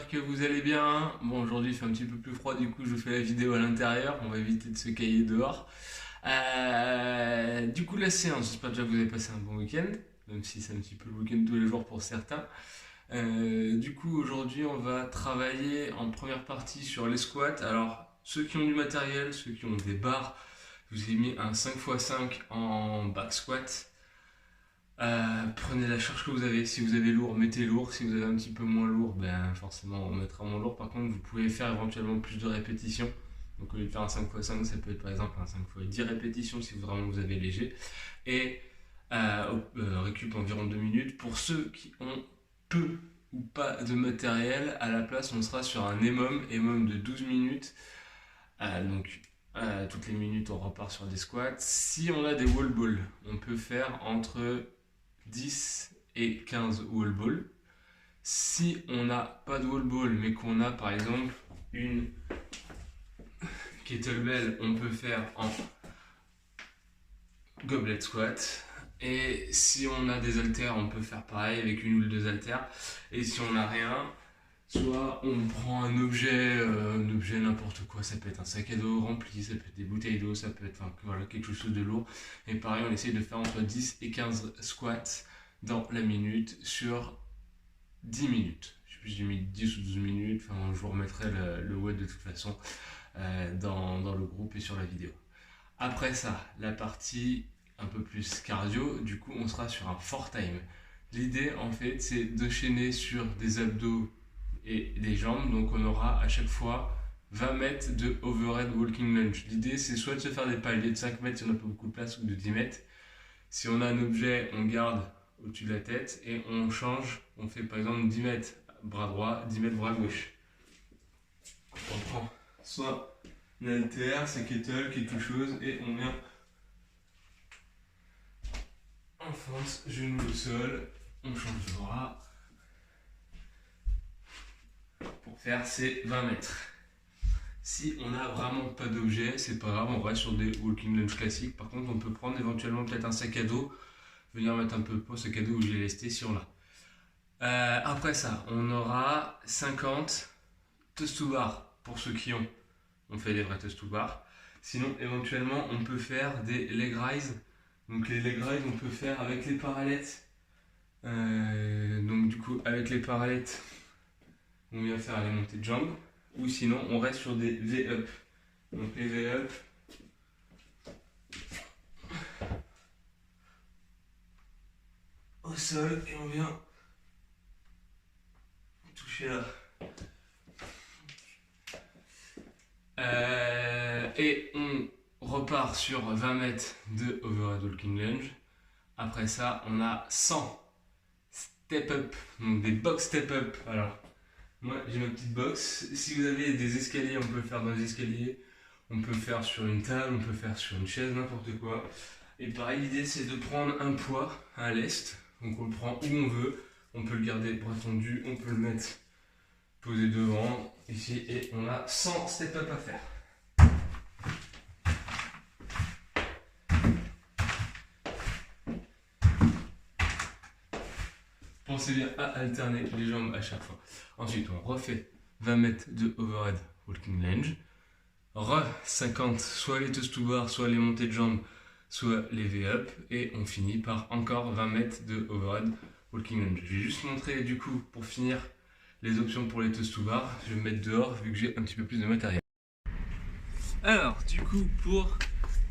j'espère que vous allez bien. Bon, aujourd'hui il fait un petit peu plus froid, du coup je fais la vidéo à l'intérieur, on va éviter de se cailler dehors. Du coup la séance, j'espère déjà que vous avez passé un bon week-end, même si c'est un petit peu le week-end tous les jours pour certains. Du coup aujourd'hui on va travailler en première partie sur les squats. Alors ceux qui ont du matériel, ceux qui ont des barres, je vous ai mis un 5x5 en back squat. Prenez la charge que vous avez. Si vous avez lourd, mettez lourd. Si vous avez un petit peu moins lourd, ben forcément on mettra moins lourd. Par contre, vous pouvez faire éventuellement plus de répétitions. Donc au lieu de faire un 5x5, ça peut être par exemple un 5x10 répétitions si vraiment vous avez léger. Et récup environ 2 minutes. Pour ceux qui ont peu ou pas de matériel, à la place on sera sur un EMOM de 12 minutes. Toutes les minutes on repart sur des squats. Si on a des wall balls, on peut faire entre 10 et 15 wall balls. Si on n'a pas de wall ball mais qu'on a par exemple une kettlebell, on peut faire en goblet squat. Et si on a des haltères, on peut faire pareil avec une ou deux haltères. Et si on n'a rien, soit on prend un objet n'importe quoi, ça peut être un sac à dos rempli, ça peut être des bouteilles d'eau, ça peut être quelque chose de lourd. Et pareil, on essaye de faire entre 10 et 15 squats dans la minute sur 10 minutes. Je sais plus si j'ai mis 10 ou 12 minutes, je vous remettrai le WOD de toute façon dans le groupe et sur la vidéo. Après ça, la partie un peu plus cardio, du coup on sera sur un 4 time. L'idée en fait c'est de chaîner sur des abdos et des jambes, donc on aura à chaque fois 20 mètres de overhead walking lunge. L'idée c'est soit de se faire des paliers de 5 mètres si on n'a pas beaucoup de place, ou de 10 mètres. Si on a un objet, on garde au-dessus de la tête et on change, on fait par exemple 10 mètres bras droit, 10 mètres bras gauche. On prend soit une haltère, sa kettle, quelque chose, et on vient enfonce, genou au sol, on change de bras pour faire ces 20 mètres. Si on n'a vraiment pas d'objet, c'est pas grave, on reste sur des walking lunge classiques. Par contre, on peut prendre éventuellement peut-être un sac à dos, venir mettre un peu de sac à dos où j'ai lesté si on l'a. Après ça, on aura 50 toast to bar pour ceux qui ont. On fait des vrais toast to bar. Sinon, éventuellement, on peut faire des leg rise. Donc les leg rise, on peut faire avec les parallettes. Donc du coup, avec les parallettes, on vient faire les montées de jambes. Ou sinon, on reste sur des V-up. Donc les V-up, au sol, et on vient toucher là. Et on repart sur 20 mètres de overhead walking lunge. Après ça, on a 100 step up, donc des box step up. Alors, moi j'ai ma petite box. Si vous avez des escaliers, on peut le faire dans les escaliers. On peut le faire sur une table, on peut le faire sur une chaise, n'importe quoi. Et pareil, l'idée c'est de prendre un poids à lest. Donc on le prend où on veut. On peut le garder bras tendu, on peut le mettre posé devant, ici, et on a 100 step up à faire. Pensez bien à alterner les jambes à chaque fois. Ensuite, on refait 20 mètres de overhead walking lunge. 50, soit les toast to bar, soit les montées de jambes, soit les V-up. Et on finit par encore 20 mètres de overhead walking lunge. Je vais juste montrer du coup, pour finir, les options pour les toast to bar. Je vais me mettre dehors vu que j'ai un petit peu plus de matériel. Alors, du coup, pour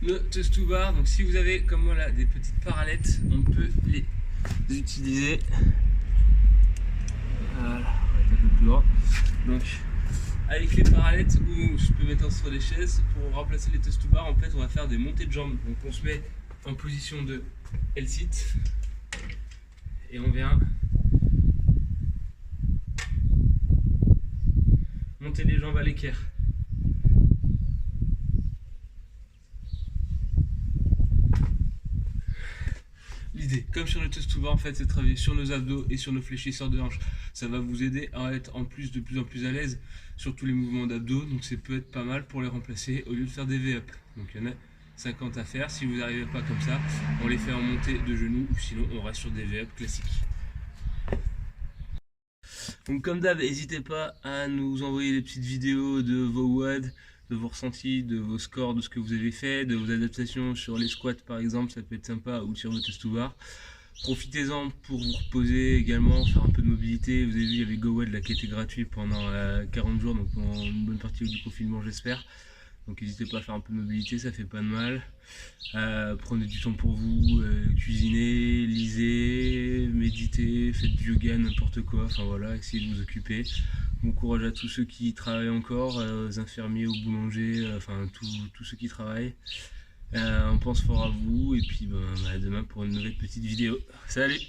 le toast to bar, donc si vous avez comme moi là des petites parallettes, on peut les utiliser. Voilà, on va être un peu plus droit. Donc, avec les parallettes, ou je peux mettre sur les chaises, pour remplacer les toast to bar, en fait, on va faire des montées de jambes. Donc, on se met en position de L-sit et on vient monter les jambes à l'équerre. L'idée, comme sur le toast to bar, en fait, c'est de travailler sur nos abdos et sur nos fléchisseurs de hanches. Ça va vous aider à être en plus de plus en plus à l'aise sur tous les mouvements d'abdos. Donc, ça peut être pas mal pour les remplacer au lieu de faire des V-up. Donc, il y en a 50 à faire. Si vous n'arrivez pas comme ça, on les fait en montée de genoux ou sinon on reste sur des V-up classiques. Donc comme d'hab, n'hésitez pas à nous envoyer des petites vidéos de vos WOD, de vos ressentis, de vos scores, de ce que vous avez fait, de vos adaptations sur les squats par exemple, ça peut être sympa, ou sur vos test to bar. Profitez-en pour vous reposer également, faire un peu de mobilité. Vous avez vu, il y avait GoWed là, qui était gratuit pendant 40 jours, donc pendant une bonne partie du confinement j'espère. Donc n'hésitez pas à faire un peu de mobilité, ça fait pas de mal. Prenez du temps pour vous, cuisinez, lisez, méditez, faites du yoga, n'importe quoi, enfin voilà, essayez de vous occuper. Bon courage à tous ceux qui travaillent encore, aux infirmiers, aux boulangers, enfin tous ceux qui travaillent. On pense fort à vous et puis à demain pour une nouvelle petite vidéo. Salut!